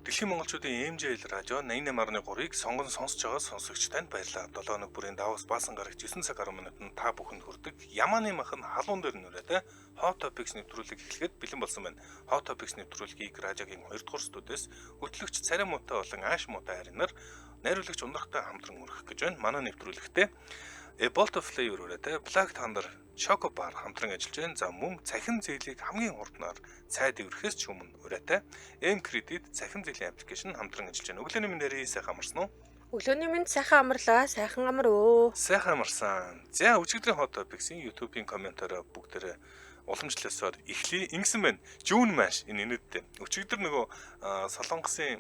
Дэлхийн монголчуудын ЭМЖЛ радио 88.3-ыг сонгон сонсож байгаа сонсогч танд баярлалаа. 7 өнөг бүрийн даваас баасан гарагч 9 цаг 10 минутанд та бүхэнд хүрдэг. Ямааны махан халуун дээр нүрээд Hot Topics нэвтрүүлэг эхлэхэд бэлэн болсон байна. Hot Topics нэвтрүүлгийг радиогийн 2 дугаар студиэс хөтлөгч Царай муутай болон Ааш муутай харинаар найруулагч Ундрахтай хамтран өргөх гэж байна. Манай нэвтрүүлэгтээ Bolt of Flavor-тэй Black Thunder Choco Bar хамтран ажиллаж байна. За мөн цахим зээлийг хамгийн хурднаар цайд эврэхээс ч өмнө ураатай M Credit цахим зээлийн аппликейшн хамтран ажиллаж байна. Өглөөний минь дээрээ сайхан амарсан уу? Өглөөний минь сайхан амарлаа. Сайхан амар өө. Сайхан амарсан. За өчигдрийн Hot Topics-ийн YouTube-ийн комментараа бүгдээрээ уламжлалсаар эхлэе. Ингэсэн байна. June Mash энэ инэдтэй. Өчигдөр нөгөө Солонгосын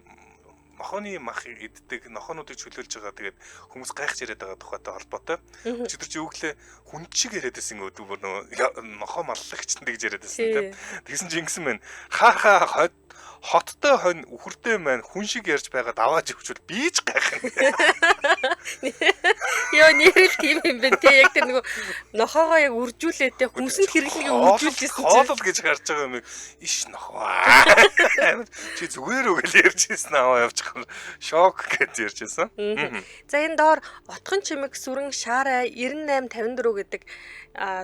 нохооны мах иддэг нохоонуудыг чөлөөлж байгаа. Тэгээд хүмүүс гайхаж яриад байгаа тухайтай холбоотой. Өчигдөр чи өглөө хүн шиг яриад байсан өөдөө нөгөө нохоо маллагч гэж яриад байсан тийм. Тэгсэн чи ингэсэн байна. Хаа хоттой хонь үхэртэй маань хүн шиг ярьж байгаа давааж өгчвөл би ч гайхах. Йоо нэрэл тийм юм бэ те яг тэр нөгөө нохоогоо яг үржүүлээд те хүмсэнд хэрэглэгээ үржүүлж ирсэн чинь хоолол гэж гарч байгаа юм иш нохоо. Чи зүгээр үг л ярьж ирсэн аваа явчих шок гэж ярьж ирсэн. За энэ доор отхон чимэг сүрэн шаарай 9854 гэдэг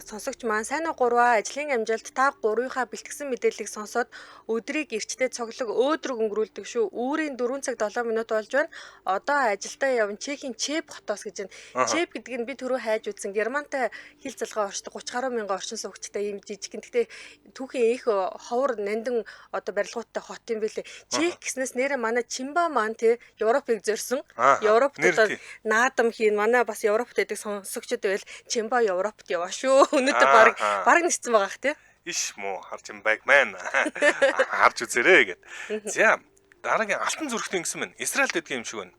сонсогч маань сайн уу 3 ажлын амжилт та 3-ийнхаа бэлтгэсэн мэдээллийг сонсоод өдрийг эрчтэй цоглог өөдрөг өнгөрүүлдэг шүү. Үүрийн 4 цаг 7 минут болж байна. Одоо ажилдаа явна. Чехийн Чеп хотоос гэж байна. Чеп гэдэг нь би түрүү хайж үзсэн. Германтай хил залгаа орчдог 30 гаруй мянган орчин суугчтай ийм жижигэн. Гэтэ түүхийн их ховор нандин одоо барилгуудтай хот юм билээ. Чек гэснээс нэрээ манай Чимба маань те Европыг зорьсон. Европт одоо наадам хийн манай бас Европт байдаг сонсогчд байвал Чимба Европт яваа шүү. Өнөөдөр баг ниссэн байгаа х те. Иш муу харж юм байг маань харж үзээрэй гэд. За дараагийн алтан зүрхтэн гэсэн мэн Израильд гэдэг юм шиг байна.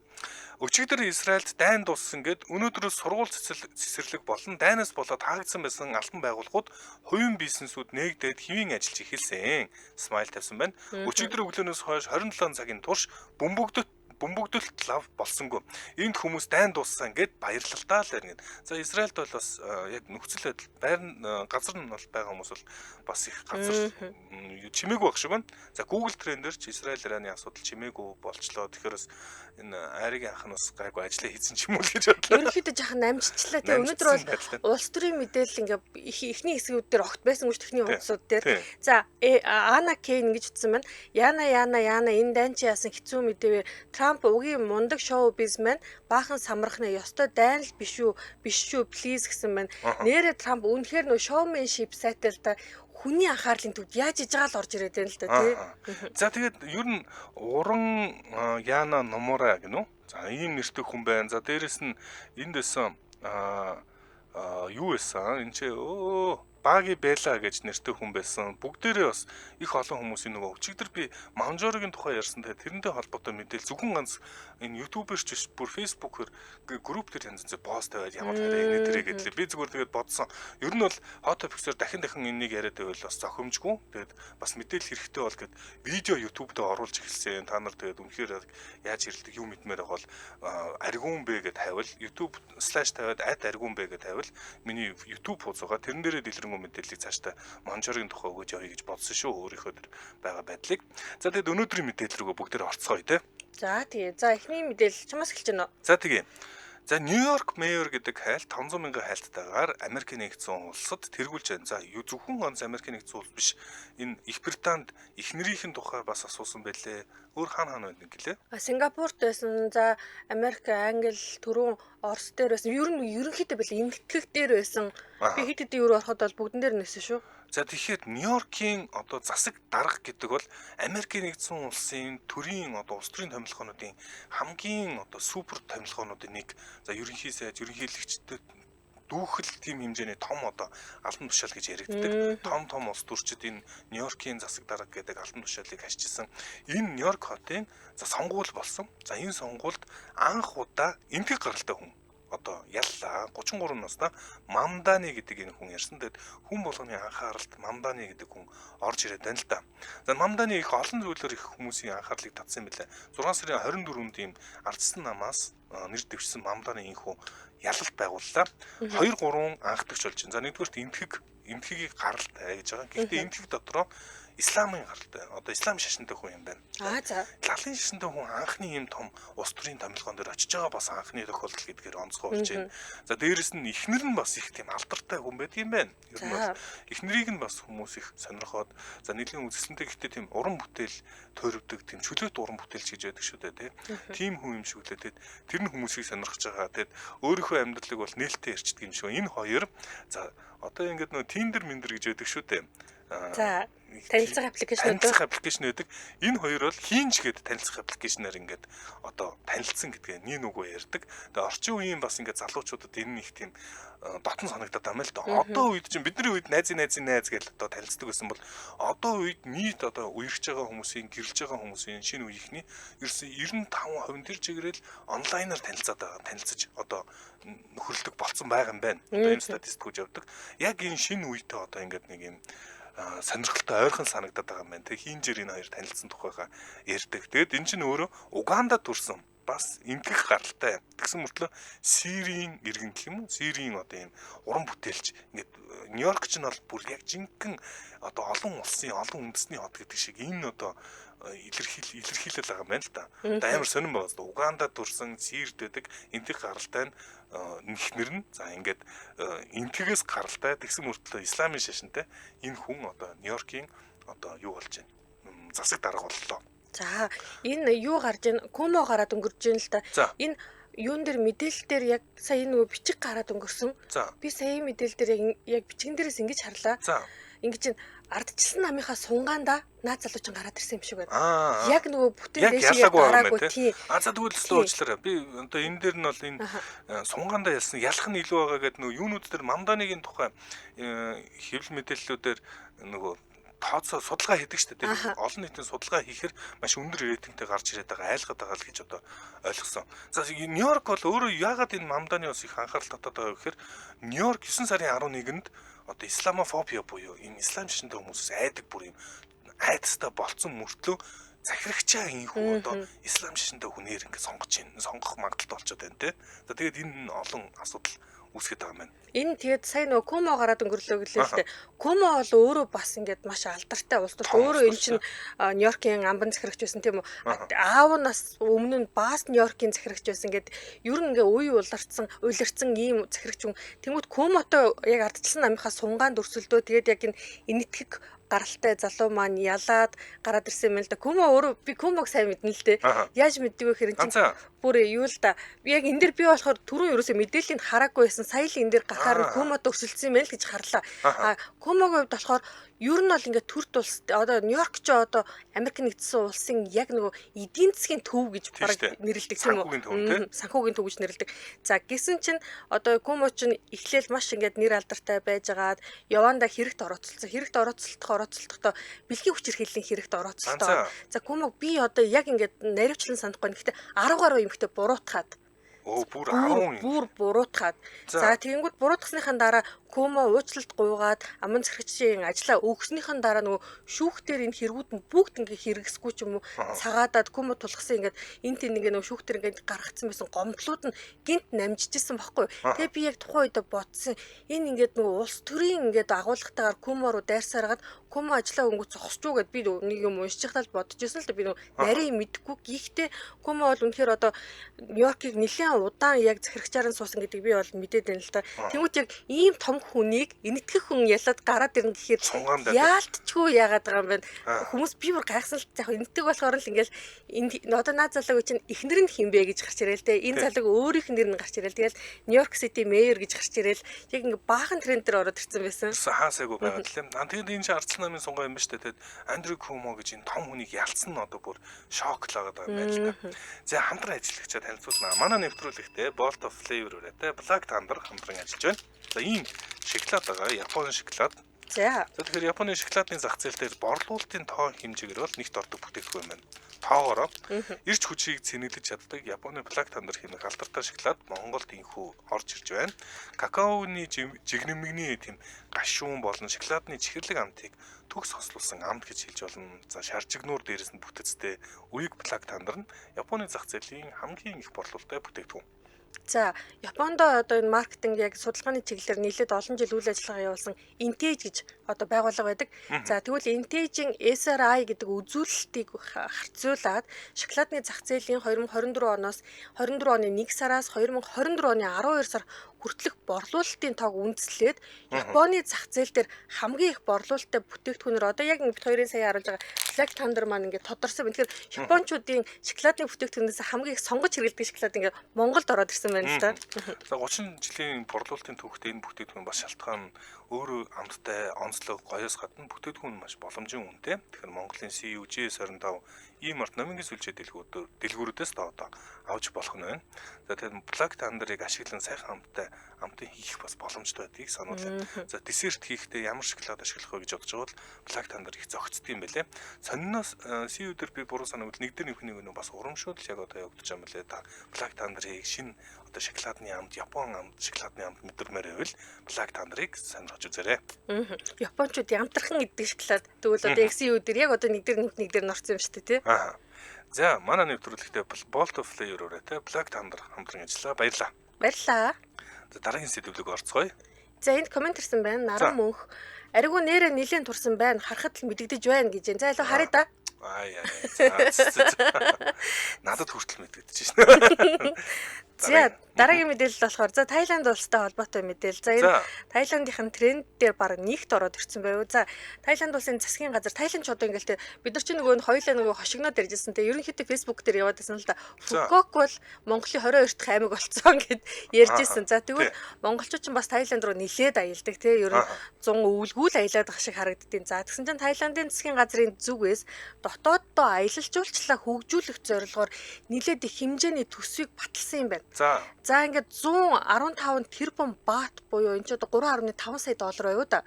Өчигдөр Израильд дайн дууссан гэд өнөөдрөөс сургууль цэцэрлэг болон дайнаас болоод хаагдсан байсан алтан байгууллагууд хувийн бизнесүүд нээгдээд хэвийн ажиллаж эхэлсэн. Смайл тавьсан байна. Өчигдөр өглөөнөөс хойш 27 цагийн турш бөмбөгдөлт лав болсонгүй. Энд хүмүүс дайн дууссан гэд баярлалтаа л байна гэд. За Израильд бол бас яг нөхцөл байдал газар нь бол байгаа хүмүүс бол бас их газар чимээгүй баг шиг байна. За Google Trend-ээр ч Израиль Ираны асуудал чимээгүй болчлоо. Тэгэхээр бас энэ айргийн анхнаас гайгүй ажиллаа хийсэн ч юм уу гэж бодлоо. Ерөнхийдөө жаахан намжчлаа тий. Өнөөдөр бол улс төрийн мэдээлэл ингээ эхний хэсгүүд дээр огт байсан гэж техникийн хуудсууд дээр. За Ана Кейн гэж утсан байна. Яна энэ дайн чи яасан хэцүү мэдэвэ. Трамп угийн мундаг шоу бизнесмен баахан самрахна ёстой дайн л биш шүү плиз гэсэн байна. Нэрэ Трамп үнэхээр нөө шоуменшип сайтал та хүний анхаарлын төвд яаж иж байгаа л орж ирээд байна л да тий. За тэгээд ер нь уран Яна Номура гэнэ үү? За ийм нэртэй хүн байна. За дээрэс нь энд дэсэн юу байсан? Энд чи Баги Бела гэж нэртэй хүн байсан. Бүгдээрээ бас их олон хүмүүсийн нөгөө өчигдөр би Манжоригийн тухай ярьсан. Тэрнтэй холбоотой мэдээлэл зөвхөн ганц энэ YouTube-ээр ч биш бүр Facebook-ээр групп дээр янз янзын пост тавиад ямар тарай ингэ тэрэ гэдлээ. Би зүгээр тэгээд бодсон. Ер нь бол Hot Topics-ээр дахин энэнийг яриад байвал бас зохимжгүй. Тэгээд бас мэдээлэл хэрэгтэй бол гэд видео YouTube дээр оруулж эхэлсэн. Та нар тэгээд үнэхээр яаж хэрэлдэг юу мэдмээр байгаа бол аргиун бэ гэд тавил YouTube/ тавиад @аргиун бэ гэд тавил миний YouTube хуудас байгаа. Тэрэн дээрээ дэлгэрэн мэдээллийг цаашдаа Манжоригийн тухай өгөөж явъя гэж бодсон шүү өөрийнхөө төр байгаа байдлыг. За тэгээд өнөөдрийн мэдээлэл рүүгээ бүгдээр орцгоё те. За тэгээ. За эхний мэдээлэл чамаас эхэлж байна уу? За тэгээ. За Нью-Йорк Мэйор гэдэг хайлт 500 мянган хайлттайгаар Америкийн нэгдсэн улсад тэргүүлж байна. За зөвхөн ганц Америкийн нэгдсэн улс биш. Энэ Их Британд их нэрийнхэн тухай бас асуусан байлээ. Өөр хаана байдаг гэлээ? Сингапурт байсан. За Америк, Англи, түрүүн Орос дээр байсан. Ер нь ерөнхийдөө бэлээ эмтгэх дээр байсан. Би хэд хэдэн юу ороход бол бүгдэн дээр нэсэн шүү. За тэгэхээр Нью-Йоркийн одоо засаг дарга гэдэг бол Америкийн нэгдсэн улсын төрийн одоо улс төрийн томилгоонуудын хамгийн одоо супер томилгоонуудын нэг. За ерөнхий сайд, ерөнхийлөгчдөд дүүхэл тийм хэмжээний том одоо албан тушаал гэж яригддаг. Том улс төрчид энэ Нью-Йоркийн засаг дарга гэдэг албан тушаалыг хашижсэн. Энэ Нью-Йорк хотын за сонгуул болсон. За энэ сонгуульд анх удаа энтэг гаралтай хүн одоо яллаа 33 настай Мамдани гэдэг энэ хүн ярьсан. Тэгэд хүн болгоны анхааралд Мамдани гэдэг хүн орж ирээд байна л да. За Мамдани их олон зүйлээр их хүмүүсийн анхаарлыг татсан байлаа. 6 сарын 24-нд ийм ардсан намаас нэр дэвшсэн Мамдани энэ хүн ялалт байгууллаа. 2-3 анхдагч болж байна. За нэгдүгээрт эмтгийг гаралтай гэж байгаа. Гэхдээ эмтгийг дотроо исламын гаралтай. Одоо ислам шашинтай хүн юм байна. За. Лалын шашинтай хүн анхны юм том улс төрийн томилгоон дээр очиж байгаа бас анхны тохиолдол гэдгээр онцгой болж байна. За дээрэс нь эхнэр нь бас их тийм алдартай хүн байдаг юм байна. Ер нь бол эхнэрийг нь бас хүмүүс их сонирхоод за нийлэн үзэсгэлэнтэй гэхдээ тийм уран бүтээл тойрвдог тийм чөлөөт уран бүтээлч гэж байдаг шүү дээ тийм хүн юм шиг лээ тэр нь хүмүүсийг сонирхож байгаа. Тэгэд өөрийнхөө амьдралыг бол нээлттэй ярьчдаг юм шиг. Энэ хоёр за одоо ингээд нөө Tinder Minder гэж байдаг шүү дээ. За танилцах аппликейшн байдаг. Энэ хоёр бол хийнж гээд танилцах аппликейшнаар ингээд одоо танилцсан гэдгээ нэг нүгөө ярьдаг. Тэгээ орчин үеийн бас ингээд залуучуудад энэ их тийм дотн санагдаад байна л да. Одоо үед чинь бидний үед найз гэж одоо танилцдаг гэсэн бол одоо үед нийт одоо үерхж байгаа хүмүүсийн гэрэлж байгаа хүмүүсийн шинэ үеийнхний ерөөсөн 95% тэр чигээрэл онлайнаар танилцаж одоо нөхөрлөдөг болцсон байгаа юм байна. Одоо энэ статистик үж явдаг. Яг энэ шинэ үетэй одоо ингээд нэг юм сонирхолтой ойрхон санагдаад байгаа юм байна. Тэг хийнжэр энэ хоёр танилцсан тухайга ярьдаг. Тэгэд эн чинь өөрөө Угандад төрсэн бас ингэх гаралтай. Тэгсэн мөртлөө Сирийн иргэн гэх юм уу? Сирийн одоо ийм уран бүтээлч ингээд Нью-Йорк ч нь бол бүр яг жинхэнэ одоо олон улсын олон үндэсний хот гэдэг шиг энэ одоо илэрхийлэл байгаа юм байна л да. Одоо амар сонирн байгаа л да. Угандад төрсэн Сирд байдаг энтих гаралтай нэхнэр нь за ингээд энтгээс гаралтай тэгсэн мөртлөө исламын шашинтай энэ хүн одоо Нью-Йоркийн одоо юу болж байна? Засаг дарга боллоо. За энэ юу гарж ийн Комо гараад өнгөрж ийн л да. Энэ юун дээр мэдээлэл дээр яг сая нөгөө бичиг гараад өнгөрсөн. Би сая мэдээлэл дээр яг бичгэн дээрээс ингэж харлаа. Ингэж ардчилсан намынхаа сунгаанда наад залуучин гараад ирсэн юм шиг байна. Яг нөгөө бүтэн дэшигээ гараагүй тий. За тэгвэл өслөө уучлаарай. Би одоо энэ дээр нь бол энэ сунгаанда ялсан ялах нь илүү байгаа гэдэг нөгөө юунууд дээр Мамданыгийн тухай хэвлэл мэдээллүүдээр нөгөө тооцоо судалгаа хийдэг шүү дээ. Олон нийтийн судалгаа хийхээр маш өндөр рейтингтэй гарч ирээд байгаа айлгаад байгаа л гэж одоо ойлгосон. За Нью-Йорк бол өөрөө яагаад энэ Мамданы бас их анхаарал татаад байгаа гэхээр Нью-Йорк 9 сарын 11-нд одоо исламофобия буюу энэ ислам шашинтай хүмүүсээс айдаг бүр юм айдастай болцсон мөртлөө захирагчаа энэ хүн одоо ислам шашинтай хүнээр ингэ сонгох магадлалтай болчиход байна те. За тэгээд энэ олон асуудал үүсгэж байгаа юм байна. Энэ тэгээд сая нөгөө Комо гараад өнгөрлөө гэлээ л дээ. Комо бол өөрөө бас ингээд маш алдартай улс тул өөрөө энэ чинь Нью-Йоркийн амбан захирагч байсан тийм үү. Аав нь бас өмнө нь бас Нью-Йоркийн захирагч байсан гэдэг ер нь ингээ уйларцсан ийм захирагч хүн. Тэнгүүд Комотой яг ардчилсан намынхаа сунгаанд өрсөлдөө тэгээд яг энэ энэтхэг гаралтай залуу маань ялаад гараад ирсэн юм л да. Комо өөрөө би Комог сайн мэднэ л дээ. Яаж мэддэг вэ гэхээр чинь бүр юу л да. Яг энэ дэр би болохоор түрүү ерөөсөө мэдээллийг хараагүй байсан. Сая л энэ дэр гарахаар Комод өрсөлдсөн юм байл гэж харлаа. Комогийн хувьд болохоор ер нь бол ингээд төрт улс одоо Нью-Йорк ч одоо Америк нэгдсэн улсын яг нөгөө эдийн засгийн төв гэж бараг нэрлэдэг тийм үү? Санхүүгийн төв гэж нэрлэдэг. За гисэн чинь одоо Комо ч эхлээл маш ингээд нэр алдартай байжгаад Яванда хэрэгт орооцолдохдоо бэлгийн хүч хэрхэллийн хэрэгт орооцолдоо. За Комог би одоо яг ингээд наривчлан санахгүй. Гэхдээ 10 гаруй юмхтэй буруутгаад бүр буруутгаад. За тэгэнгүүт буруутгасныхаа дараа Комо уучлалт гуйгаад аман захирагчийн ажлаа өгснөхийн дараа нөгөө шүүхтэр энэ хэрэгүүд нь бүгд ингээ хэрэгсгүй ч юм уу цагаадаад Комо тулгсан ингээд энэ тийм ингээ нөгөө шүүхтэр ингээ гаргацсан байсан гомдлууд нь гинт намжижсэн байхгүй. Тэгээ би яг тухайн үед бодсон энэ ингээд нөгөө улс төрийн ингээд агуулгатайгаар Комо руу дайрсараад Комо ажлаа өнгөц зогсож уу гэд би нэг юм уншиж тал бодож байсан л да би нөгөө нарийн мэдгүй гихтээ Комо бол үнэхээр одоо Нью-Йоркийг нэлээд удаан яг захирагчаар нь суусан гэдэг би бол мэдээд байна л да. Тэнгүүт яг ийм том хүнийг энэтгэх хүн ялаад гараад ирнэ гэхээр яалтчгүй яагаад байгаа юм бэ? Хүмүүс би бүр гайхсан л яг энэтэг болохоор л ингээл энэ одоо наад залууг чинь эхнэр нь хинбэ гэж гарч ирэл тэ. Энэ залууг өөрийнх нь нэр нь гарч ирэл. Тэгэл Нью-Йорк Сити мэйер гэж гарч ирэл. Яг ингээ баахан тренд дээр ороод ирсэн байсан. Хаасайгүй байгаад л юм. Тэгээд энэ чинь ардчилсан намын сунгаа юм ба штэ. Тэгээд Андрю Комо гэж энэ том хүнийг ялсан нь одоо бүр шок л байгаа юм байна л да. За хамтран ажиллагчаа танилцуулна. Манай нэвтрүүлэгтээ Bolt of Flavor тэ Black Thunder хамтран ажиллаж байна. За ийм шоколад байгаа. Японы шоколад. За тэгэхээр Японы шоколадны зах зээл дээр борлуулалтын тоо хэмжээгээр бол нэгт ордог бүтээгдэхүүн юм байна. Тоогоороо эрч хүчийг цэнэглэж чаддаг Японы Black Thunder хэмээх алдартай шоколад Монголд инхүү орж ирж байна. Какаоны жигнэмэгний тийм гашуун болон шоколадны чихэрлэг амтыг төгс хослуулсан амт гэж хэлж болно. За шаржигнуур дээрээс нь бүтэцтэй үеиг Black Thunder нь Японы зах зээлийн хамгийн их борлуулалттай бүтээгдэхүүн. За, Японд одоо энэ маркетинг яг судалгааны чиглэлээр нэлээд олон жил үйл ажиллагаа явуулсан Intage гэж одоо байгууллага байдаг. За, тэгвэл Intage-ийн SRI гэдэг үзүүлэлтийг харьцуулаад шоколадны зах зээлийн 2024 оноос 24 оны 1 сараас 2024 оны 12 сар хүртэлх борлуулалтын тоог үндэслээд Японы зах зээл дээр хамгийн их борлуулалттай бүтээгдэхүүнээр одоо яг ингээд хоёрын сая харуулж байгаа Black Thunder маань ингээд тодорсон. Тэгэхээр Япончуудын шоколадны бүтээгдэхүүнээс хамгийн их сонгож хэрэглэдэг шоколад ингээд Монголд ороод ирсэн байна л да. За 30 жилийн борлуулалтын түүхтэй энэ бүтээгдэхүүн бас шалтгаан өөрөө амттай онцлог гоёос гадна бүтээгдэхүүн маш боломжийн үнэтэй. Тэгэхээр Монголын CUG-25 ийм арт номингийн сүлжээ дэлгүүрүүдээс одоо авч болох нь байна. За тэгээд Black Thunder-ыг ашиглан сайхан амтын хийх бас боломжтой байдгийг санууллаа. За десерт хийхдээ ямар шоколад ашиглах вэ гэж бодож байгаа бол Black Thunder их зохицдог юм байлээ. Сониноос CU дээр би буруу санагвал нэг дээр нөхнийг нөө бас урамшуул яг одоо явагдаж байгаа юм лээ. Та Black Thunder-ыг шинэ одоо шоколадны амт, Япон амт, шоколадны амт мэдэрмээр байвал Black Thunder-ыг сонирхож үзээрэй. Япончууд ямтархан иддэг шоколад. Тэгвэл одоо XU дээр яг одоо нэг дээр норцсон юм шүү дээ, тий. За, манай нэвтрүүлэгтээ Bolt of Flavor-оор те Black Thunder хамтран ажиллаа. Баярлалаа. Баярлалаа. За, дараагийн сэдвлэг орцгоё. За, энд комент ирсэн байна. Наран мөнх. Аригу нэрээ нилээн турсан байна. Харахад л мэдэгдэж байна гэж. За, илүү харъя да. Надад хүртэл мэдэгдэж байна. За, дараагийн мэдээлэл болохоор за Таиланд улстай холбоотой мэдээлэл. За энэ Таиландын тренд дээр баг нэгт ороод ирсэн байв. За Таиланд улсын засгийн газар Таиланд ч одоо ингээл бид нар ч нөгөө хоёулаа хошигноод иржсэн. Тэгээ ерөнхийдөө Facebook дээр яваад байсан л да. Фукок бол Монголын 22 дахь аймаг болцсон гэд ярьжсэн. За тэгвэл монголчууд ч бас Таиланд руу нилээд аялдаг тий. Ер нь 100 өвлгүүл аялаад байгаа шиг харагддیں۔ За тэгсэн чинь Таиландын засгийн газрын зүгээс дотооддоо аялал жуулчлалаа хөгжүүлэх зорилгоор нилээд их хэмжээний төсвийг баталсан юм байна. За ингээд 115 тэрбум баат буюу энэ ч одоо 3.5 сая доллар байв да.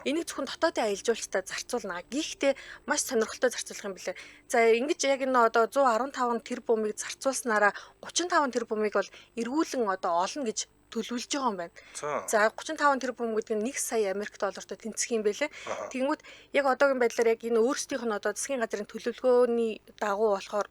Энийг зөвхөн дотоодын аялал жуулчлалтад зарцуулна. Гэхдээ маш сонирхолтой зарцуулах юм билээ. За ингэж яг энэ одоо 115 тэрбумыг зарцуулснараа 35 тэрбумыг бол эргүүлэн одоо олно гэж төлөвлөж байгаа юм байна. За 35 тэрбум гэдэг нь 1 сая Америк доллартай тэнцэх юм байлээ. Тэгэнгүүт яг одоогийн байдлаар яг энэ өөрсдийнх нь одоо засгийн газрын төлөвлөгөөний дагуу болохоор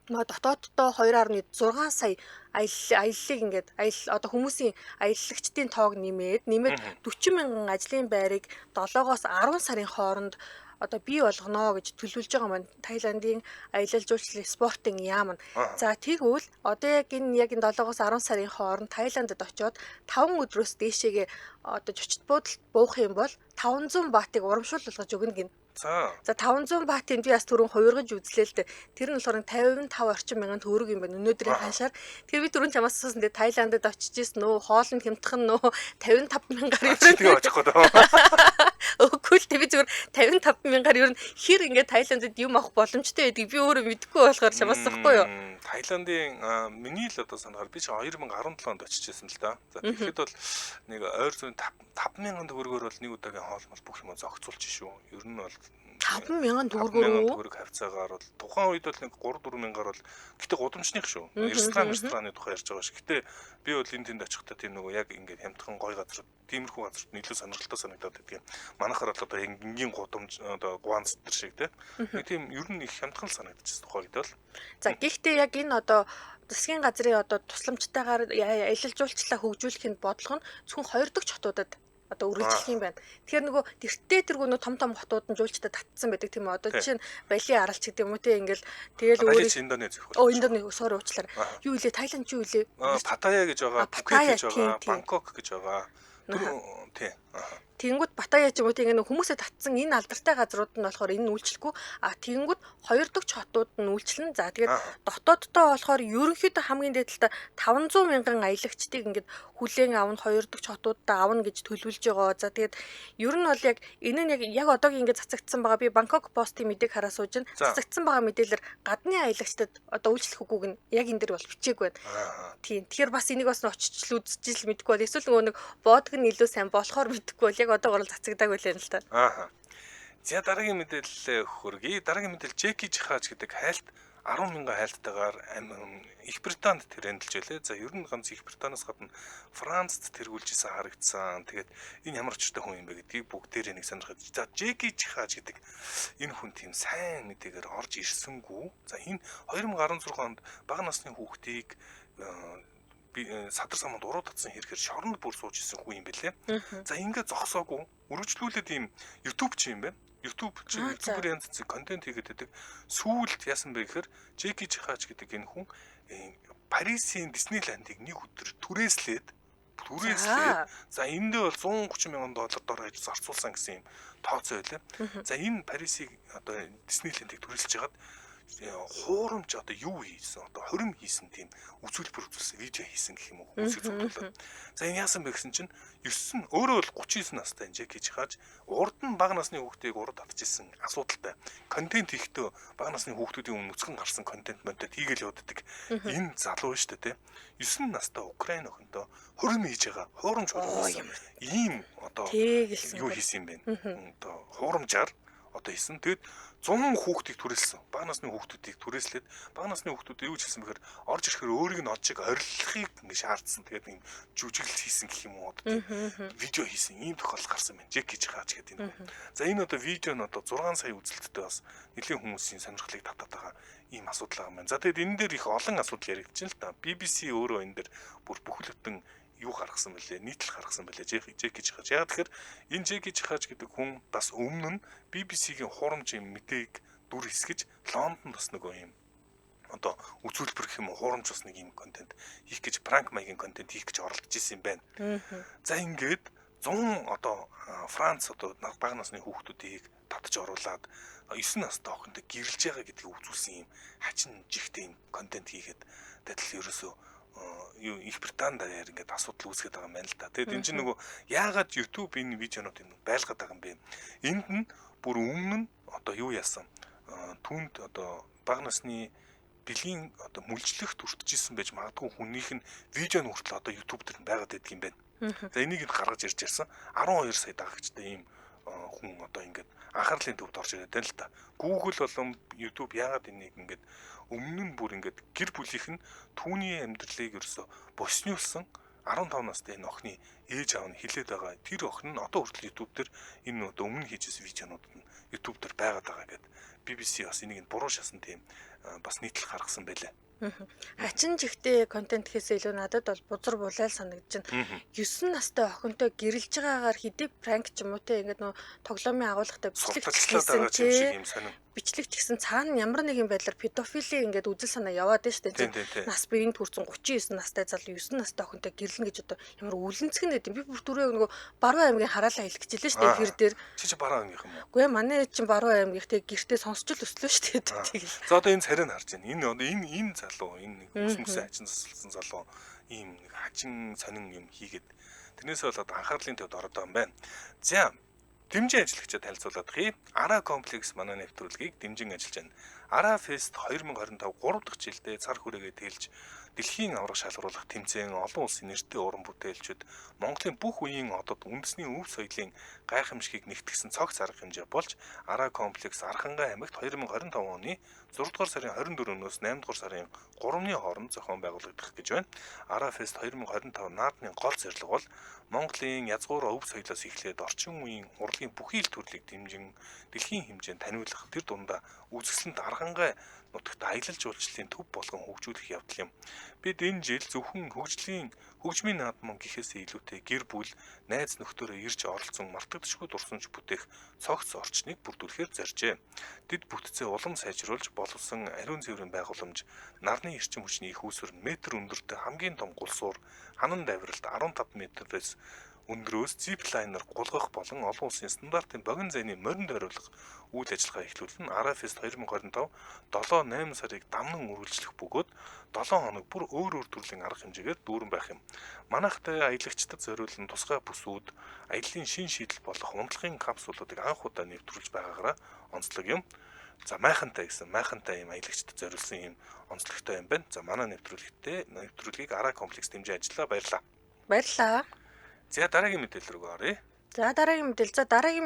дотооддоо 2.6 сая аяллыг ингээд одоо хүмүүсийн аяллагчдын тоог нэмээд 40 мянган ажлын байрыг 7-оос 10 сарын хооронд одоо бий болгоно гэж төлөвлөж байгаа маань Таиландын аялал жуулчлалын спортын яам нь. За тэгвэл одоо яг энэ 7-оос 10 сарын хооронд Таиландд очиод 5 өдрөөс дээшээгээ одоо зочид буудалд буух юм бол 500 баатыг урамшуул болгож өгнө гин. За 500 баатын би бас түрүүн хувиргаж үзлээ л дээ. Тэр нь болохоор 55 орчим мянган төгрөг юм байна. Өнөөдрийн ханшаар. Тэгэхээр би түрүүн чамаас асуусан дээ Таиландд очиж ирсэн нөө хоолнд хямдхан нөө 55 мянгаар юу тэгээ очих гэдэг. Үгүй л би зүгээр 55 мянгаар юу хэр ингээд Таиландд юм авах боломжтой байдгийг би өөрөө мэдэхгүй болохоор чамаас асуухгүй юу? Таиландын миний л одоо санахаар би чи 2017 онд очиж ирсэн л да. За тэгэхэд бол нэг ойр зүйн 5,000 төгрөгөөр бол нэг удаагийн хоол мал бүх юм зохицуулж шүү. Ер нь бол 5,000 төгрөгөөр хавцаагаар бол тухайн үед бол нэг 3-4 мянгаар бол гэтээ гудамжных шүү. Рестораны тухай ярьж байгаа ш. Гэтээ би бол энэ тэнд очихдаа тийм нөгөө яг ингээд хямдхан гой газар тиймэрхүү газарт илүү сонирхолтой санагдаад байдаг юм. Манайхаар бол одоо энгийн гудамж одоо гуанц төр шиг тийм ер нь их хямдхан санагдчихсан тухайд бол. За гэхдээ яг энэ одоо засгийн газрын одоо тусламжтайгаар аялал жуулчлалаа хөгжүүлэхэд бодлого нь зөвхөн 2 дахь хотуудад одоо үргэлжлэх юм байна. Тэгэхээр нөгөө тэртээ тэргүү том хотууд нь жуулчдад татсан байдаг тийм үү. Одоо жишээ нь Бали аралч гэдэг юм уу те ингээл тэгэл өөрөө Индонез их. Индонез суур уучлаарай. Юу илээ Таиланд юу илээ? Паттайя гэж байгаа, Пхукет гэж байгаа, Бангкок гэж байгаа. Тий. Тэнгүүд Паттайя ч юм уу тийм хүмүүсээ татсан энэ алдартай газрууд нь болохоор энэ үйлчлэхгүй. Тэнгүүд 2 дахь хотууд нь үйлчлэн. За тэгээд дотооддоо болохоор ерөнхийдөө хамгийн дээдлээ 500 мянган аялагчдыг ингээд хүлээн авна 2 дахь хотуудаа авна гэж төлөвлөж байгаа. За тэгээд ер нь бол яг энэ нь яг одоогийн ингээд цацагдсан байгаа. Би Бангкок постын мэдээг хараа сууж байна. Цацагдсан байгаа мэдээлэлээр гадны аялагчдад одоо үйлчлэх үгүйг нь яг энэ дэр бол бичээгүй байна. Тийм. Тэгэхээр бас энийг бас очиж үзчихэл мэдэхгүй бол эсвэл нөгөө нэг боодг нь илүү сайн болохоор мэдэхгүй бол одоогоор л цацагдааг байлаа л та. За дараагийн мэдээлэл хөргий. Дараагийн мэдээлэл Жеки Жихаач гэдэг хайлт 10 мянган хайлттайгаар Их Британд трендэлж байлээ. За ер нь ганц Их Британаас гадна Францд тэргүүлжсэн харагдсан. Тэгээд энэ ямар очтой хүн юм бэ гэдгийг бүгдээрээ нэг сонирхож. За Жеки Жихаач гэдэг энэ хүн тийм сайн мэдээгээр орж ирсэнгүй. За энэ 2016 онд бага насны хүүхдийг садар саманд уруу татсан хэрэг шоронд бүр сууж исэн хүн юм бэлээ. Мгм. За ингээд зогсоогүй үргэлжлүүлээд ийм YouTube ч юм байна. YouTube чи Аа, за. YouTuber янз бүрийн контент хийгээд байдаг. Сүүлд яасан бэ гэхээр Jackie Chihaj гэдэг энэ хүн Парисын Диснейландыг нэг өдөр түрээслээд за эндээ бол 130 мянган доллар дор гэж зарцуулсан гэсэн юм тооцоо байлаа. Мгм. За энэ Парисыг одоо Диснейландыг түрээслж хагаад хуурамч одоо юу хийсэн одоо хорим хийсэн тийм үзүүлбэр үзүүлсэн видео хийсэн гэх юм уу хүмүүсийг зөвлөлөө. За энэ яасан бэ гэсэн чинь 9 өөрөө бол 39 настай Jackie Chihaj урд нь бага насны хүүхдийг урд татчихсан асуудалтай. Контент хийхдээ бага насны хүүхдүүдийн өмнө нүцгэн гарсан контент хийгээл явууддаг. Энэ залуу шүү дээ, 9 настай Украин охинтой хорим хийж байгаа хуурамч болсон. Ийм одоо юу хийсэн юм бэ? Одоо хуурамчаар одоо хийсэн. Тэгэд 100 хүүхдийг түрээссэн. Бага насны хүүхдүүдийг түрээслээд бага насны хүүхдүүд юу гэсэн бэхээр орж ирэхээр өөрийг нь одчиг орилохыг ингэ шаардсан. Тэгээд юм жүжиглэл хийсэн гэх юм уу одоо видео хийсэн. Ийм тохиолдол гарсан байна. Jackie Chihaj гэдэг энэ. За энэ одоо видео нь одоо 6 сая үзэлттэй бас нэлийн хүмүүсийн сонирхлыг татаад байгаа ийм асуудал байгаа юм байна. За тэгээд энэ дээр их олон асуудал яригдчихэв л та. BBC өөрөө энэ дээр бүр бүхэл бүтэн юу гаргасан бэлээ, нийтлэл гаргасан бэлээ Jackie Chihaj. Яг тэгэхээр энэ Jackie Chihaj гэдэг хүн бас өмнө нь BBC-гийн хуурамчийн мэдээг дүр хэсгэж Лондонд бас нөгөө юм одоо үзүүлбэр гэх юм уу хуурамч бас нэг юм контент хийх гэж пранк маягийн контент хийх гэж оролдож исэн юм байна. За ингээд 100 одоо Франц одоо бага насны хүүхдүүдийг татж оруулаад 9 настай охинтой гэрэлж байгаа гэдгийг үзүүлсэн юм хачин жигтэй юм контент хийгээд тэтэл ерөөсөө Их Британд даяар ингээд асуудал үүсгэж байгаа юм байна л да. Тэгээд энэ чинь нөгөө яагаад YouTube энэ видеонуудыг байлгаад байгаа юм бэ? Энд нь бүр өмнө нь одоо юу яасан? Түүнд одоо бага насны бэлгийн одоо мүлжлэх төртөжсэн байж магадгүй хүнийх нь видео нь хүртэл одоо YouTube дээр байгаад байдаг юм байна. За энийг нь гаргаж ирж ярьсан 12 сая дагагчтай ийм хүн одоо ингээд анхаарлын төвд орж ирээд байна л да. Google болон YouTube яагаад энийг ингээд өмнө нь бүр ингээд гэр бүлийнх нь түүний амьдралыг ерөөсө боснуулсан 15 настай энэ охины ээж аав нь хилээд байгаа. Тэр охин нь одоо хүртэл YouTube дээр энэ одоо өмнө хийжсэн видеонууд нь YouTube дээр байгаад байгаа гэдэг. BBC бас энийг буруу шасан тийм бас нийтлэл гаргасан байлаа. Хачин жигтэй контент хийхээс илүү надад бол бузар булайл санагдаж байна. 9 настай охинтой гэрэлж байгаагаар хэдий пранк ч юм уу те ингээд нөө тоглоомын агуулгатай бичлэгч гэсэн цаана ямар нэгэн байдлаар педофили ингээд үзэл санаа яваад байна шүү дээ. Нас биеийн төрсэн 39 настай залуу 9 настай охинтой гэрлэн гэж одоо ямар үлэнцгэн гэдэг. Би бүр түрүү нөгөө Баруун аймгийн хараалаа хэлэх гэж лээ шүү дээ хэр дээр. Чи Баруун аймгийнх юм уу? Үгүй ээ манай чинь Баруун аймгийнх тэг гэртээ сонсч л өслөө шүү дээ. За одоо энэ царайг харж байна. Энэ залуу энэ үсмэсээ хачин засалсан залуу ийм нэг хачин сонин юм хийгээд тэрнээс болоод анхаарлын төвд ороод байгаа юм байна. За дэмжин ажиллагчид танилцуулаад хий. Ара комплекс манай нэвтрүүлгийг дэмжин ажиллаж байна. Ара Fest 2025 3 дахь жилдээ цар хүрээгээ тээлж дэлхийн аврах шалгаруулах тэмцээн олон улсын нэртэй уран бүтээлчид Монголын бүх үеийн одод үндэсний өв соёлын гайхамшигыг нэгтгэсэн цогц арга хэмжээ болж Ара комплекс Архангай аймагт 2025 оны 6 дугаар сарын 24-өөс 8 дугаар сарын 3-ны хооронд зохион байгуулагдах гэж байна. Ара Fest 2025 наадмын гол зорилго бол Монголын язгуур өв соёлоос эхлээд орчин үеийн урлагийн бүхий л төрлийг дэмжин дэлхийн хэмжээнд таниулах тэр дундаа үзэсгэлэнт Архангай нутагт аялал жуулчлалын төв болгон хөгжүүлэх явдал юм. Бид энэ жил зөвхөн хөгжмийн наадмын гэхээсээ илүүтэй гэр бүл, найз нөхдөөрөө ирж оролцсон мартагдашгүй дурсамж бүтээх цогц орчныг бүрдүүлэхээр зоржээ. Дэд бүтцээ улам сайжруулж боловсон ариун цэврийн байгууламж, нарны эрчим хүчний их үүсвэр метр өндөртэй хамгийн том гулсуур, ханан давиралт 15 метрээс өндрөөс зиплайнер гулгах болон олон улсын стандартын богино зайны моринд хариулах үйл ажиллагаа эхлүүлэн Ара Fest 2025 7-8 сарыг дамнан үргэлжлэх бөгөөд 7 хоног бүр өөр төрлийн арга хэмжээгээр дүүрэн байх юм. Манайхтай аялагчдад зориулсан тусгай бүсүүд аяллаа шин шийдэл болох унтлагын капсулуудыг анх удаа нэвтрүүлж байгаагаараа онцлог юм. За майхантай юм аялагчдад зориулсан юм онцлогтой юм байна. За манай нэвтрүүлгийг Ара комплекс дэмжиж ажиллаа баярлаа. Баярлалаа. За дараагийн мэдээлэл рүү оръё. За дараагийн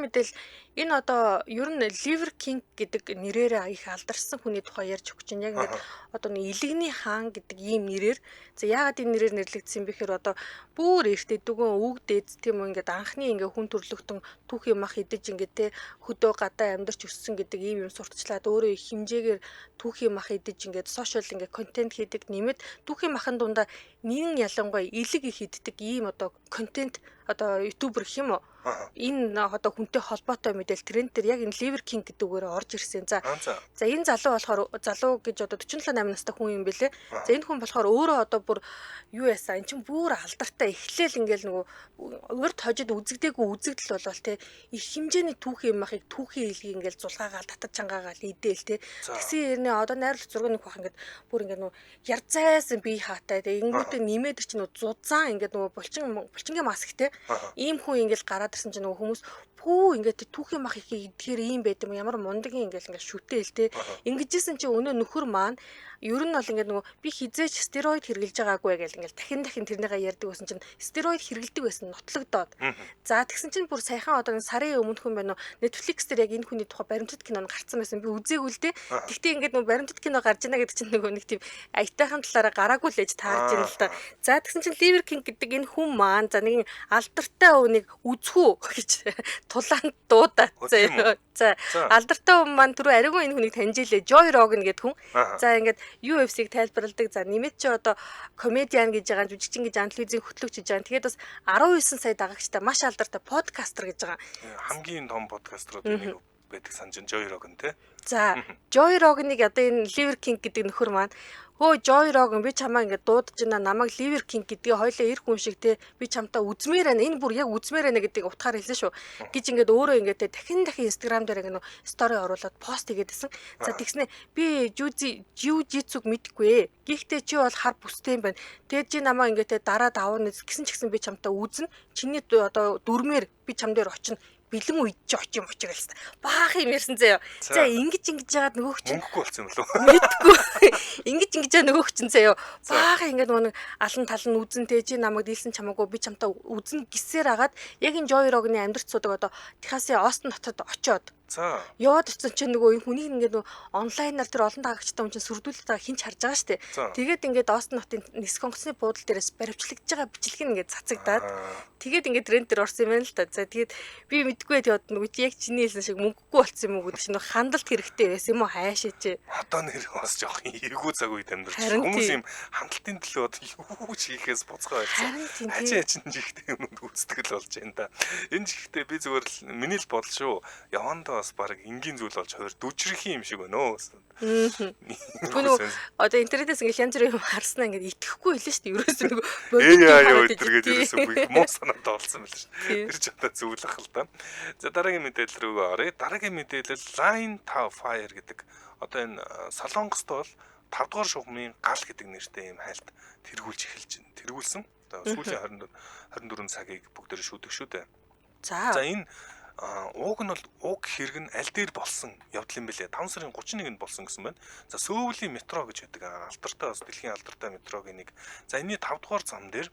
мэдээлэл Энэ одоо ер нь Liver King гэдэг нэрээр их алдарсан хүний тухай ярьж өгч чинь яг ингээд одоо нэг Илэгний хаан гэдэг ийм нэрээр за яагаад энэ нэрээр нэрлэгдсэн бэ гэхээр одоо бүр эртээ дүгэн өвгдээд тийм үү ингээд анхны ингээд хүн төрлөختөн түүхийн мах идэж ингээд те хөдөө гадаа амьдарч өссөн гэдэг ийм юм сурталчлаад өөрөө их хэмжээгээр түүхийн мах идэж ингээд сошиал ингээд контент хийдэг нэмэт түүхийн махын дундаа нэгэн ялангуяа илэг их иддэг ийм одоо контент одоо ютубер гэх юм уу энэ одоо хүнтэй холбоотой мэдээлэл тренд дээр яг энэ Liver King гэдэг үгээр орж ирсэн. За энэ залуу болохоор залуу гэж одоо 47 8 настай хүн юм бэлээ. За энэ хүн болохоор өөрөө одоо бүр юу яасан эн чинь бүр алдартай эхлээл ингээл нөгөө урд хожид үзэгдээгүй үзэгдэл болвол те их хэмжээний түүхийн махыг түүхийн илгийг ингээл зулгаагаал татаж чангаагаал идээл те. Тэгсэн хэрнээ одоо найруулах зураг нэг бах ингээд бүр ингээд нөгөө ярзайсан бие хаатай те ингэдэ нэмээд чи нөгөө зузаан ингээд нөгөө булчингийн маск те ийм хүн ингээл гараад ирсэн чинь нөгөө хүмүүс пүү ингээд түүхийн мах их идэхээр ийм байд юм ямар мундагийн ингээд шүтээл те ингэжсэн чи өнөө нөхөр маань ер нь бол ингээд нөгөө би хизээч стероид хэрглэж байгаагүй гэл ингээд дахин тэрнийгээ ярьдаг байсан чинь стероид хэргэлдэг байсан нотлогдоод за тэгсэн чинь бүр саяхан одоо сарын өмнөх хүн байна уу Netflix дээр яг энэ хүний тухай баримтат кино гарцсан байсан би үзээгүй л те тэгтээ ингээд нөгөө баримтат кино гарч ийна гэдэг чинь нөгөө нэг тийм аятайхан талаараа гараагүй л ээж таарж байна л да за тэгсэн чинь Liver King гэдэг энэ хүн маань за нэгэн алдартай үнийг үзхүү гэж тулаанд дуудаад за алдартай хүн маань түрүү ариун энэ хүнийг таньж илээ Joe Rogan гэдэг хүн за ингээд UFC-г тайлбарладаг. За нэмээд чи одоо комедиан гэж байгаа, жүжигчин гэж телевизийн хөтлөгч гэж байгаа. Тэгээд бас 19 сая дагагчтай маш алдартай подкастер гэж байгаа. Хамгийн том подкастерууд нэг байдаг санаж Joe Rogan те. За Joe Rogan-ыг одоо энэ Liver King гэдэг нөхөр маань хөө Joe Rogan би чамаа ингээд дуудаж байна намайг Liver King гэдгийг хоёлаа эр хүн шиг те би чамтай үзмээр байна энэ бүр яг үзмээр байна гэдгийг утгаар хэлсэн шүү гэж ингээд өөрөө ингээд те дахин Instagram дээр ингээд стори оруулаад пост хийгээдсэн за тэгснэ би jiu-jitsu-г мэдгүй гэхдээ чи бол хар бүстэй юм байна тэгээд чи намаа ингээд те дараа давна гэсэн ч гэсэн би чамтай үзнэ чиний одоо дүрмээр би чам дээр очино бэлэн үйдэж очиж юм очиж гэлсэн. Баах юм ярьсан заяа. За ингэж яагаад нөгөөх чинь мөнгөгүй болсон юм болов. Мэдгүй. Ингэж яа нөгөөх чинь заяа. Баах ингээд нөгөө алан тал нь үзэнтэй чи намайг дийлсэн чамаагүй би чамтай үзэн гисээр агаад яг энэ Joe Rogan-ы амьдрц судаг одоо Техасын Остин хотод очиод за яваад очсон чинь нөгөө энэ хүнийг ингээд нөгөө онлайнаар тэр олон дагагчтай хүн чинь сүрдүүлэх тагаа хинч харж байгаа штэ. Тэгээд ингээд Остин хотын нисэх онгоцны буудлын дээрээс баривчлагдж байгаа бичлэг нь ингээд цацагдаад тэгээд ингээд тренд дээр орсон юм байна л та. За тэгээд би мэдгүй тэгээд нөгөө чи яг чиний хэлсэн шиг мөнгөгүй болсон юм уу гэдэг чинь хандлт хэрэгтэй байсан юм уу хайшаач. Одоо нэр бас жоох эргүү цаг үед амьдарч хүмүүс юм хандлтын төлөө юу ч хийхээс буцгаа байсан. Хажаа чинь жигтэй юмуд гүйцэтгэл болж байна да. Энэ жигтэй би зүгээр л миний л бодол шүү. Явандаа бас баг энгийн зүйл болж хоёр дүжрэх юм шиг байна өө. Түнөө одоо интернетээс ингээд янз бүрийн юм харснаа ингээд итгэхгүй хэлсэн шүү дээ. Ерөөсөө нөгөө яа өдөргээд ерөөсөө бүх муу санаанд олсон байл шүү. Тэр ч одоо зүйл ах л да. За дараагийн мэдээлэл рүү оръё. Дараагийн мэдээлэл Line Tower Fire гэдэг одоо энэ Солонгост бол 5 дугаар шугамын гал гэдэг нэртэй юм хайлт тэргүүлж эхэлж байна. Тэргүүлсэн. Одоо сүүлийн 24 цагийг бүгдээр шүүдэг шүү дээ. За энэ ууг нь бол ууг хэрэг нь аль дээр болсон явдал юм бэлээ 5 сарын 31-нд болсон гэсэн байна. За Сөүлийн метро гэж байдаг алдартай бас дэлхийн алдартай метрогийн нэг. За энэний 5 дугаар зам дээр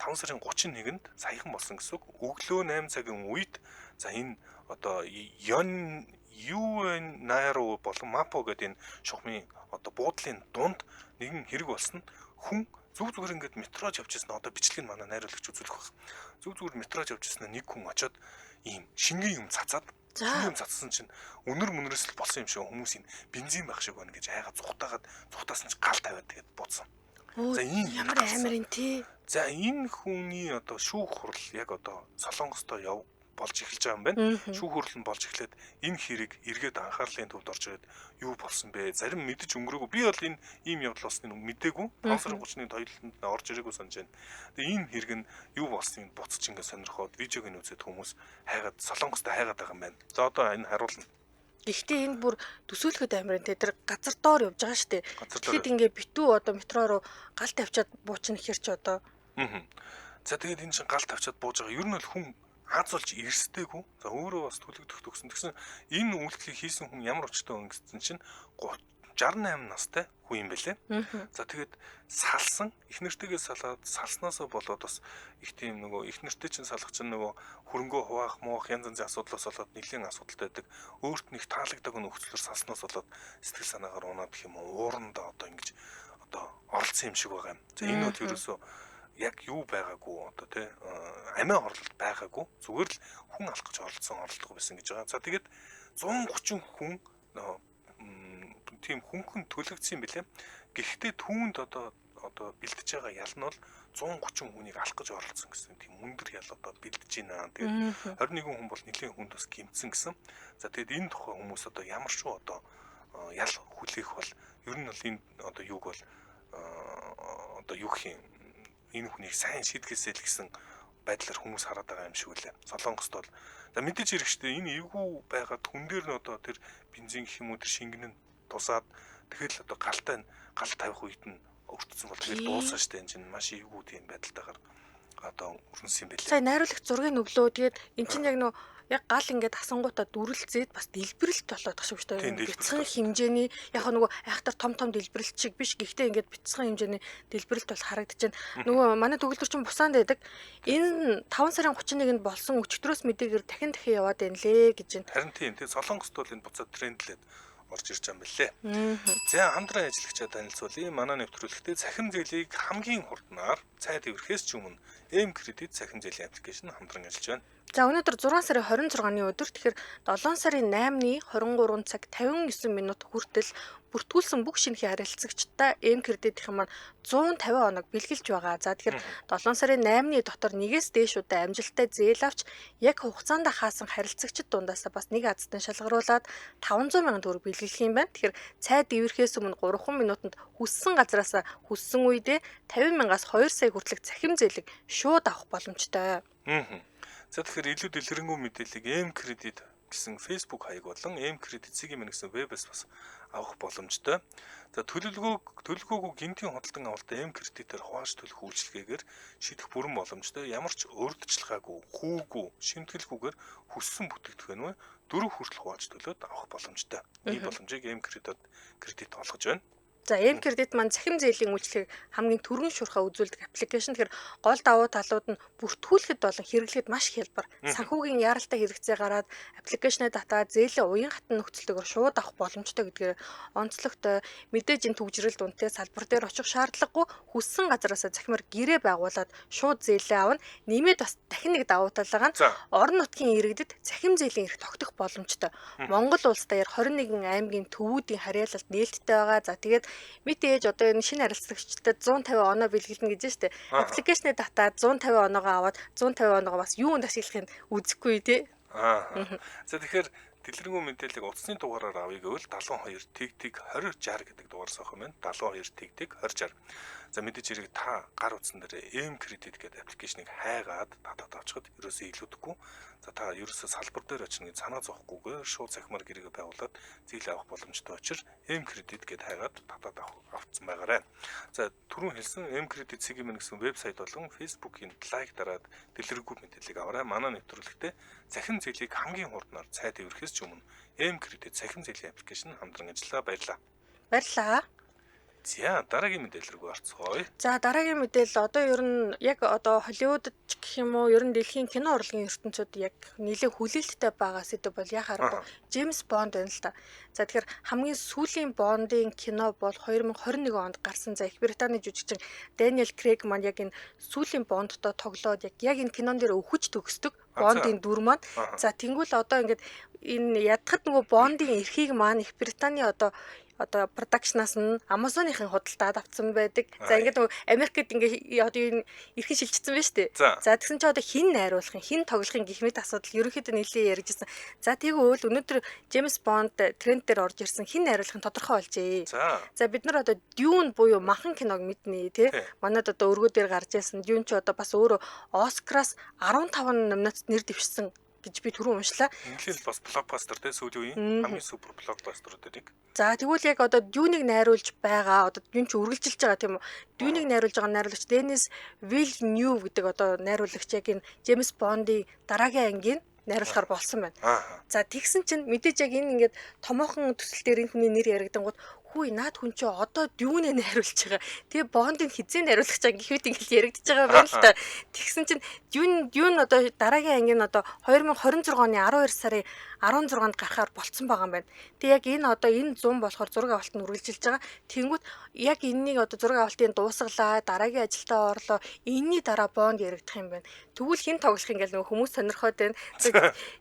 5 сарын 31-нд саяхан болсон гэсэн үг. Өглөө 8 цагийн үед за энэ одоо UN Nairo болон Mapo гэдэг энэ шугамын одоо буудлын дунд нэгэн хэрэг болсон хүн зүгээр ингээд метрож явж ирсэн одоо бичлэг нь манай найруулагч үзүүлэх баг. Зүгээр метрож явж ирсэн нэг хүн очоод ийм шингийн юм цацаад юм цацсан чинь өнөр мөнрөөс л болсон юм шиг хүмүүс энэ бензин байх шиг байна гэж айгаа зүхтаасан чинь гал тавиад тэгээд бууцсан. За энэ ямар амар юм тий. За энэ хүний одоо шүүх хурал яг одоо Солонгостой болж эхэлж байгаа юм байна. Шүүх хурал нь болж эхлээд энэ хэрэг эргээд анхаарлын төвд орж ирээд юу болсон бэ? Зарим мэдэж өнгөрөөгүй. Би бол энэ ийм явдал болсныг мэдээгүй. 5 сарын 31-нд хоёуланд орж ирээгүй санаж байна. Тэгээ энэ хэрэг нь юу болсныг буцаж ингээд сонирхоод видеог нь үзээд хүмүүс хайгаад Солонгостой хайгаад байгаа юм байна. За одоо энэ харуулна. Гэхдээ энэ бүр төсөөлөхөд амир энэ тэр газар доор явж байгаа шүү дээ. Тэгэхэд ингээ битүү одоо метро руу гал тавьчаад буучна гэхэр ч одоо. За тэгээд энэ чинь гал тавьчаад бууж байгаа. Ер нь бол хүн хаацуулж эрсдэггүй. За өөрөө бас төлөгдөх төгсөн. Тэгсэн энэ үйлдэлийг хийсэн хүн ямар өчтөө өнгөцсөн чинь 30 68 настай хүн юм байлээ. Мгм. За тэгээд салсан их нэртэйгээ салаад салснаасаа болоод бас их тийм нөгөө их нэртэй чинь салах чинь нөгөө хөрөнгөө хуваах моох янз янзын асуудлаас болоод нэлийн асуудалтай байдаг. Өөрт нь их таалагддаг нөхцлөөр салснаас болоод сэтгэл санаагаар унаад гэх юм уу уурандаа одоо ингэж одоо оролцсон юм шиг байгаа юм. За энэ бол ерөөсөө яг юу байгаагүй одоо тий амиа орлолт байгаагүй зүгээр л хүн алах гэж оролцдог байсан гэж байгаа. За тэгээд 130 хүн тийм хөнгөн төлөгдсөн юм билээ. Гэхдээ түүнд одоо бэлдэж байгаа ял нь бол 130 хүнийг алах гэж оролцсон гэсэн тийм өндөр ял одоо бэлдэж байна. Тэгээд 21 хүн бол нэлийн хүнд бас гимцсэн гэсэн. За тэгээд энэ тухай хүмүүс одоо ямар шүү одоо ял хүлээх бол ер нь бол энэ одоо юуг бол одоо юу гэх юм энэ хүнийг сайн шийдгээсэй л гэсэн байдлаар хүмүүс хараад байгаа юм шиг үлээ. Солонгост бол за мэдээж хэрэгчтэй энэ эвгүй байгаад хүн дээр нь одоо тэр бензин гэх юм уу тэр шингэн нь тусаад тэгэл одоо гал тавих үед нь өртсөн бол тэгэл дууссан штэ энэ чинь маш эвгүй тийм байдалтайгаар одоо өрнөсөн юм байлээ. Сая найруулагч зургийг өглөө тэгээд эн чинь яг нөө яг гал ингээд асангуудаа дүрлцээд бас дэлбэрэлт болоод тах шүү дээ. Бяцхан хэмжээний яг нөгөө айхтар том дэлбэрэлт шиг биш. Гэхдээ ингээд бяцхан хэмжээний дэлбэрэлт бол харагдаж байна. Нөгөө манай төгөлдөр чинь бусаанд байдаг. Энэ 5 сарын 31-нд болсон өчигдрөөс мэдээгээр дахин яваад байна лээ гэж байна. Харин тийм. Тэгээд Солонгост бол энэ буцаад трендлээд орж ирж байгаа юм билээ. За хамтран ажиллагчаа танилцуулъя. Манай нэвтрүүлэгтээ цахим зээлийг хамгийн хурднаар цайд эврэхээс ч өмнө M-Credit цахим зээлийн аппликейшн хамтран ажиллаж байна. За өнөөдөр 6 сарын 26-ны өдөр тэгэхээр 7 сарын 8-ны 23 цаг 59 минут хүртэл бүртгүүлсэн бүх шинэхий харилцагчтай M-Credit гэх юм маань 150 оног бэлгэлж байгаа. За тэгэхээр 7 сарын 8-ны дотор нэгээс дээш удаа амжилттай зээл авч яг хугацаанд хаасан харилцагчид дундаас бас нэг азтан шалгаруулад 500 сая төгрөг бэлгэлэх юм байна. Тэгэхээр цайд иврэхээс өмнө 3 минутанд хүссэн газраас хүссэн үедээ 50 мянгаас 2 сая хүртэлх цахим зээлийг шууд авах боломжтой. За тэгэхээр илүү дэлгэрэнгүй мэдээллийг M-Credit гэсэн Facebook хаяг болон M-Credit Цэгийн мэн гэсэн вебээс бас авах боломжтой. За төлөвлөгөөг гинтийн худалдан авалтаа M-Credit-ээр хувааж төлөх үйлчилгээгээр шийдэх бүрэн боломжтой. Ямар ч урьдчилгаагүй, хүүгүй, шимтгэлгүйгээр хүссэн бүтээгдэхүүн 4 хүртэл хувааж төлөөд авах боломжтой. Ийм боломжийг M-Credit олгож байна. За M-Credit маань цахим зээлийн үйлчлэгийг хамгийн түргэн шуурхаа үзүүлдэг аппликейшн. Тэгэхээр гол давуу талууд нь бүртгүүлэхэд болон хэрэглэхэд маш хялбар. Санхүүгийн яаралтай хэрэгцээ гараад аппликейшнээ татаад зээлээ уян хатан нөхцөлтэйгээр шууд авах боломжтой гэдгээр онцлогтой. Мэдээж энэ төвжирэлд үнэтэй салбар дээр очих шаардлагагүй. Хүссэн газараас захимаар гэрээ байгуулад шууд зээлээ авна. Нэмээд бас дахин нэг давуу тал байгаа нь орон нутгийн иргэдэд цахим зээлийн эрх тогтох боломжтой. Монгол улс даяар 21 аймгийн төвүүдийн харьяалалт нээлттэй байгаа. За тэгээд мэдээж одоо энэ шинэ харилцагчдад 150 оноо бэлгэлнэ гэж штэ. Аппликейшнээ татаад 150 оноогоо аваад 150 оноогоо бас юунд ашиглахыг үзэхгүй тий. За тэгэхээр дэлгэрэнгүй мэдээллийг утасны дугаараар авъя гэвэл 72 тэг 2060 гэдэг дугаараас авах юм байна. 72 тэг 2060. За мэдээж хэрэг та гар утсан дээр M-Credit гэдэг аппликейшнийг хайгаад татаад авчихад ерөөсөө илүүдэггүй. За та ерөөсөө салбар дээр очно гэж санаа зовхгүйгээр шууд цахимаар гэрээгээ байгуулад зээл авах боломжтой учраас M-Credit гэдээ хайгаад татаад авцсан байгаарай. За түрүүн хэлсэн M-Credit Цэгийн мэн гэсэн вебсайт болон Facebook-ийн лайк дараад дэлгэрэнгүй мэдээллийг аваарай. Манай нэвтрүүлэгтээ цахим зээлийг хамгийн хурднаар цайд эврэхээс ч өмнө M-Credit цахим зээлийн аппликейшн хамтран ажиллаа. Баярлалаа. Баярлалаа. За дараагийн мэдээлэл рүү орцгоё. За дараагийн мэдээлэл одоо ер нь яг одоо Холливуудд гэх юм уу ер нь дэлхийн кино урлагийн ертөнцид яг нэлээд хүлээлттэй байгаа сэдв бол яхаар Джеймс Бонд байна л та. За тэгэхээр хамгийн сүүлийн Бондын кино бол 2021 онд гарсан. За Их Британий жүжигчин Дэниел Крейг маань яг энэ сүүлийн Бондтой тоглоод яг энэ кинон дээр өвхөж төгсдөг Бондын дүр маань. За тэнгуэл одоо ингээд энэ ядахад нөгөө Бондын эрхийг маань Их Британий одоо продакшнаас нь Amazon-ийн худалдаад авсан байдаг. За ингээд Америкт ингээд одоо энэ эрхэн шилжчихсэн байна шүү дээ. За тэгсэн чи одоо хин найруулах юм, хин тоглох юм гэх мэт асуудал ерөнхийдөө нэлээд ярьжсэн. За тэгвэл өнөөдөр Джеймс Бонд тренд дээр орж ирсэн хин найруулах нь тодорхой болжээ. За бид нар одоо Dune буюу махан киног мэднэ тий. Манайд одоо өргөө дээр гарч ирсэн Dune ч одоо бас өөрөө Оскараас 15 номинацид нэр дэвшсэн гэж би түрүү уншлаа. Ингээл бас блокбастер те сүүлийн үеийн хамгийн супер блокбастерууд нэг. За тэгвэл яг одоо Dune-ыг найруулж байгаа одоо Dune ч үргэлжилж байгаа тийм үү? Dune-ыг найруулж байгаа найруулагч Денис Вильньюв гэдэг одоо найруулагч яг энэ Джеймс Бондын дараагийн ангийн найруулахаар болсон байна. За тэгсэн чинь мэдээж яг энэ ингээд томоохон төсөл дээр энэ хүний нэр яригдангууд хүү наад хүн чи одоо дүүнээ найруулж байгаа. Тэгээ Бондыг хизээ найруулах чам гэхэд ингээл яригдж байгаа байна л та. Тэгсэн чинь дүүн одоо дараагийн анги нь одоо 2026 оны 12 сарын 16-нд гарахаар болцсон байгаа юм байна. Тэгээ яг энэ одоо энэ 100 болохоор зураг авалтанд үргэлжилж байгаа. Тэнгүүт яг энэнийг одоо зураг авалтын дуусгалаа, дараагийн ажилдаа орлоо. Энэний дараа Бонд яригдах юм байна. Тэгвэл хэн тоглох юм гээл нөгөө хүмүүс сонирхоод байна.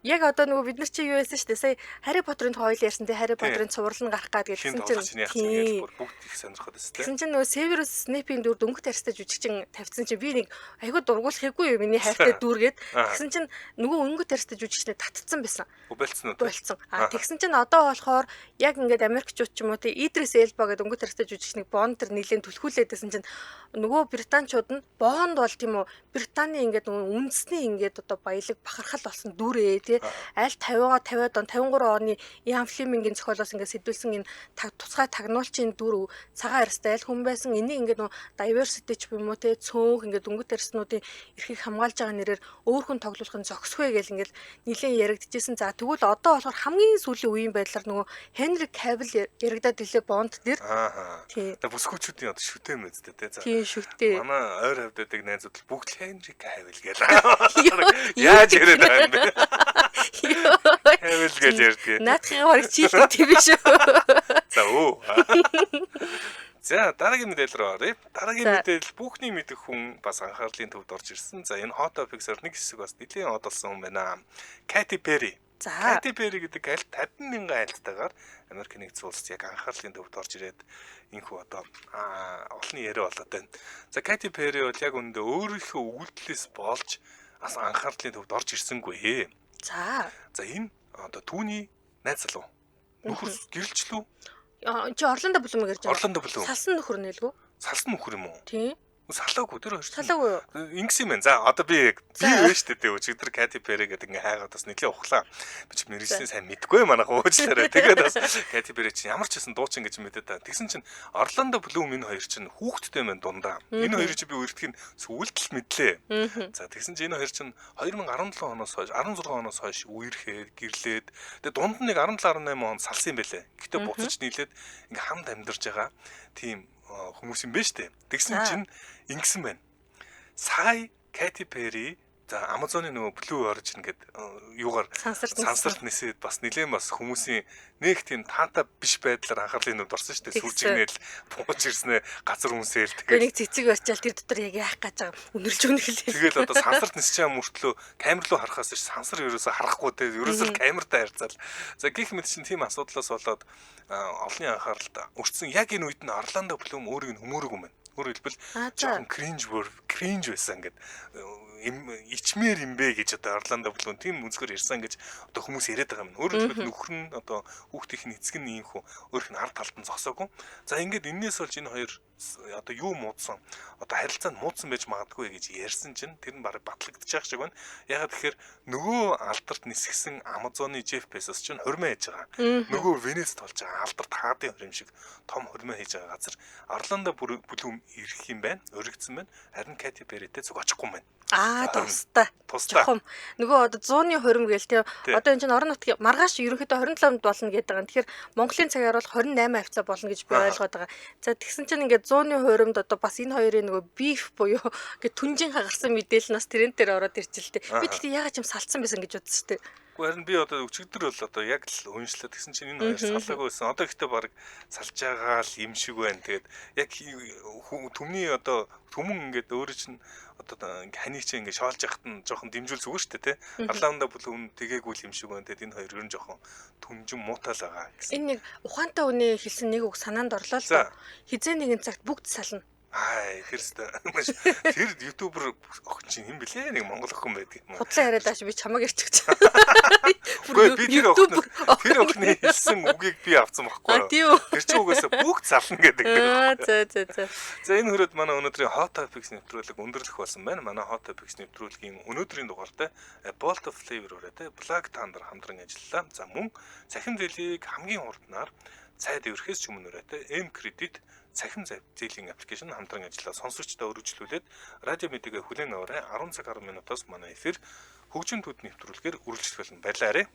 Яг одоо нөгөө бид нар чи юу яасан шүү дээ. Сая Harry Potter-ын хойл ярьсан тий Harry Potter-ын цуврал нь гарах гээд гэсэн чинь бүгд их сонирхоод байсан тий. Тэгсэн чинь нөгөө Severus Snape-ийн дүр дөнгөж тарьстай жүжигчин тавьсан чинь би нэг айгүй дургуулахыгүй юу миний хайртай дүргээд тэгсэн чинь нөгөө өнгө тарьстай жүжигчнээ татцсан байсан. Болцсон уу? Болцсон. Тэгсэн чинь одоо болохоор яг ингээд Америкчууд ч юм уу тий Idris Elba гэдэг өнгө тарьстай жүжигчнийг Bond төр нэлээд түлхүүлээд байсан чинь нөгөө британчууд нь Bond бол тийм үү Британий ингээд нөгөө үндэсний ингээд одоо баялаг бахархал болсон дүрээ тий аль 50-50 он 53 оны Ian Fleming-ийн зохиолоос ингээд сэдвүүлсэн энэ тусгай тагнуулчийн дүр цагаан арьстай аль хүн байсан энийг ингээд нөгөө diversity ч юм уу тий цөөнх ингээд өнгө тарьснуудын эрхийг хамгаалж байгаа нэрээр өөр хүн тоглохын зохисгүй гэл ингээд нэлээд яригдчихсэн. За тэгвэл одоо болохоор хамгийн сүүлийн үеийн байдлаар нөгөө Henry Cavill яригдаад илээ Bond дээр. Тий. Бүсгүүчүүдийн одоо шүтээ мэдтэй тий. За. Тий шүтээ. Манай ойр хавдадаг найзууд бүгд Henry Cavill гээл. Яаж яриад байгаа юм бэ? Cavill гэж ярьдаг. Наадхын барыг чийлдэг тийм биш үү? За өө. За дараагийн мэдээлэл рүү оръё. Дараагийн мэдээлэл бүхний мэдэх хүн бас анхаарлын төвд орж ирсэн. За энэ hot topics-оор нэг хэсэг бас нэлийн од болсон хүн байна. Katy Perry. За Katy Perry гэдэг альт 50 мянган айлтайгаар Америк нэгдсэн улсад яг анхаарлын төвд орж ирээд инхүү одоо олон яриа болоод байна. За Katy Perry бол яг үүндээ өөрийнхөө өгүүлдлээс болж бас анхаарлын төвд орж ирсэнгүй. За Энэ одоо түүний найз залуу. Нөхөр гэрэлчлүү? чи Орландо Блум гэж байна. Орландо Блум. Салсан нөхөр нэлгүй? Салсан нөхөр юм уу? Тийм. Салаагүй тэр хоёр. Салаагүй юу? Ингэсэн юм байна. За одоо би байж тээ өчигдөр Katy Perry гэдэг ингээ хайгаад бас нэлийн ухлаа. Би ч мэрэгчний сайн мэдгүй манайх уучлаарай. Тэгээд бас Katy Perry чинь ямар ч хэсэн дуучин гэж мэдээ та. Тэгсэн чинь Орландо Блум энэ хоёр чинь хүүхэдтэй мэн дундаа. Энэ хоёрыг чи би үрдэх нь сүултэл мэдлээ. За тэгсэн чинь энэ хоёр чинь 2017 оноос хойш 16 оноос хойш үерхэд гэрлээд тэгээд дунд нь нэг 17 18 он салсан юм байлээ. Гэтэ буцаж нийлээд ингээ хамт амьдарч байгаа тийм хүмүүс юм байна штэ. Тэгсэн чинь ингэсэн байна. Сая Katy Perry за Amazon-ы нөгөө Blue Origin гэдэг юугаар сансарт нисээд бас нэлээд бас хүмүүсийн нэг тийм таата биш байдлаар анхаарлын нүд орсон шүү дээ. Сүржигнэл бууж ирснэ газар хүнсээл тэгээд нэг цэцэг барьчаал тэр дотор яг яах гэж байгаа үнэрлж үнэхлээ. Тэгэл одоо сансарт нисэж байгаа мөртлөө камер руу харахаас биш сансар ерөөсө харахгүй те ерөөсө камертай харьцаал. За гэх мэт чинь тийм асуудлаас болоод олонний анхааралд өртсөн яг энэ үед нь Орландо Блум өөрийг нь хөмөөрөг юм байна. Өөрөөр хэлбэл жоохон кринж байсан гэдэг ичмээр юм бэ гэж одоо Орландо Блум тийм үнсгэр ярьсан гэж одоо хүмүүс яриад байгаа юм. Өөрөөр хэлбэл нөхөр нь одоо хүүхдийн эцэг нь иймхүү өөрх нь ард талд нь зогсоогүй. За ингээд энээс болж энэ хоёр одоо юу муудсан одоо харилцаанд муудсан байж магадгүй гэж ярьсан чинь тэр нь бараг батлагдчих шиг байна. Ягаад тэгэхээр нөгөө алдарт нисгсэн Amazon-ы Jeff Bezos чинь хурмаа хийж байгаа. Нөгөө Venice толж байгаа алдарт хаадын хурим шиг том хурмаа хийж байгаа газар Орландо Блум ирэх юм байна. Өргөцсөн байна. Харин Katy Perry-тэй зүг очихгүй юм байна. Тустай. Жохом. Нөгөө одоо 100-ны хурим гээл тийм. Одоо энэ чинь орон нутгийн маргааш ерөнхийдөө 27-нд болно гэдэг байгаа. Тэгэхээр Монголын цагаар бол 28 хавцаа болно гэж би ойлгоод байгаа. За тэгсэн чинь ингээд 100-ны хуримд одоо бас энэ хоёрын нөгөө beef буюу ингээд түнжин хагарсан мэдээлэл нас тэрэн дээр ороод ирчихлээ. Би тэгтээ ягаад ч юм салцсан байсан гэж бодсон шүү дээ. Харин би одоо өчигдөр бол одоо яг л уншлаа тэгсэн чинь энэ хоёр салаагүй байсан. Одоо ихтэй баг салж байгаа л юм шиг байна. Тэгээд яг түмний одоо түмэн ингээд өөрөө чинь одоо ханийг чи ингээд шоолж яхад нь жоохон дэмжүүл зүгээр шүү дээ тий. Орландо Блум тэгээгүй юм шиг байна. Тэгээд энэ хоёр ер нь жоохон түнжин муутаал байгаа гэсэн. Энэ нэг ухаантай үнэ хэлсэн нэг үг санаанд орлоо л доо. Хизээ нэгэн цагт бүгд сална. Тэр ютубер охин чинь юм блэ нэг монгол охин байдаг юм. Худлаа яриад ааш би чамаг ирчих. Тэр охины хэлсэн үгийг би авсан байхгүй юу? Тэр чинь угаасаа бүгд сална гэдэг. За энэ хүрээд манай өнөөдрийн hot topics нэвтрүүлэг өндөрлөх болсон байна. Манай hot topics нэвтрүүлгийн өнөөдрийн дугаартай Bolt of Flavor ураатай Black Thunder хамтран ажиллалаа. За мөн цахим зээлийг хамгийн урднаар цайд өрхөөс ч өмнө ураатай M Credit цахим зээлийн аппликейшн хамтран ажиллаа. Сонсогчдод өргөжлүүлээд радио мэдээгээ хүлээн аваарай. 10 цаг 10 минутаас манай эфир хөгжин төд нэвтрүүлгээр үргэлжлэх болно. Баярлалаа.